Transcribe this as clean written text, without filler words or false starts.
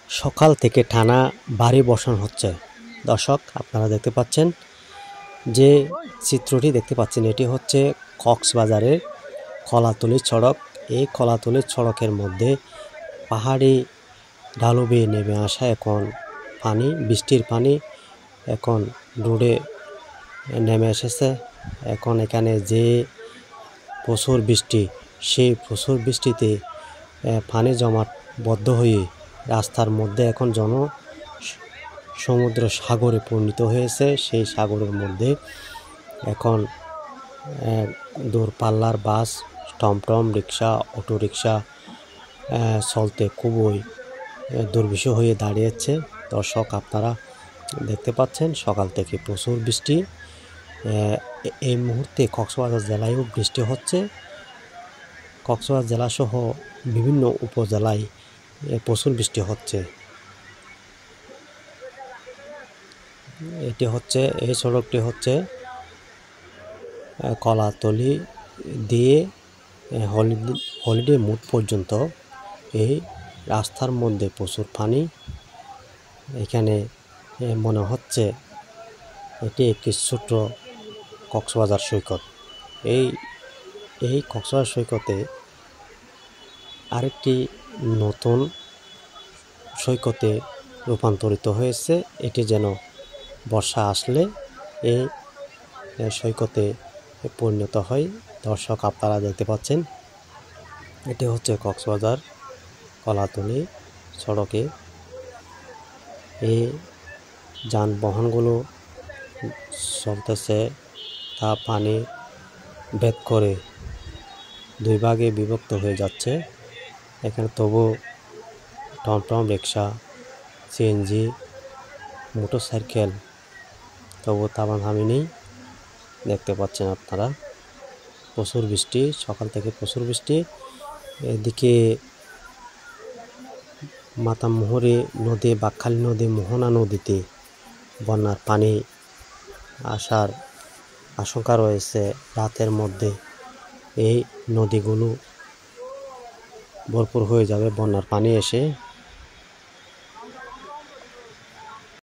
সকাল থেকে টানা ভারী বর্ষণ হচ্ছে। দর্শক, আপনারা দেখতে পাচ্ছেন যে চিত্রটি দেখতে পাচ্ছেন, এটি হচ্ছে কক্সবাজারের কলাতলী সড়ক। এই কলাতলী সড়কের মধ্যে পাহাড়ি ঢালু বেয়ে নেমে আসা এখন পানি, বৃষ্টির পানি এখন রোডে নেমে এসেছে। এখন এখানে যে প্রচুর বৃষ্টি, সেই প্রচুর বৃষ্টিতে পানি জমাটবদ্ধ হয়ে রাস্তার মধ্যে এখন সমুদ্র সাগরে পরিণত হয়েছে। সেই সাগরের মধ্যে এখন দূরপাল্লার বাস, টমটম, রিক্সা, অটোরিক্সা চলতে খুবই দুর্বিষহ হয়ে দাঁড়িয়েছে। দর্শক, আপনারা দেখতে পাচ্ছেন সকাল থেকে প্রচুর বৃষ্টি। এই মুহূর্তে কক্সবাজার জেলায়ও বৃষ্টি হচ্ছে। কক্সবাজার জেলাসহ বিভিন্ন উপজেলায় প্রচুর বৃষ্টি হচ্ছে। এই সড়কটি হচ্ছে কলাতলী দিয়ে হলিডে মোড় পর্যন্ত। এই রাস্তার মধ্যে প্রচুর পানি। এখানে মনে হচ্ছে এটি একটি ছোট কক্সবাজার সৈকত। এই কক্সবাজার সৈকতে আরেকটি নতুন সৈকতে রূপান্তরিত হয়েছে। এটি যেন বর্ষা আসলে এই সৈকতে পরিণত হয়। দর্শক, আপনারা দেখতে পাচ্ছেন এটি হচ্ছে কক্সবাজার কলাতলী সড়কে এই যানবাহনগুলো চলতেছে, তা পানি ভেদ করে দুই ভাগে বিভক্ত হয়ে যাচ্ছে। এখানে তবু টমটম, রিক্সা, সিএনজি, মোটরসাইকেল তবু থামাথামি নেই। দেখতে পাচ্ছেন আপনারা প্রচুর বৃষ্টি, সকাল থেকে প্রচুর বৃষ্টি। এদিকে মাতামুহুরী নদী, বাকখালী নদী, মোহনা নদীতে বন্যার পানি আসার আশঙ্কা রয়েছে। রাতের মধ্যে এই নদীগুলো ভরপুর হয়ে যাবে বন্যার পানি এসে।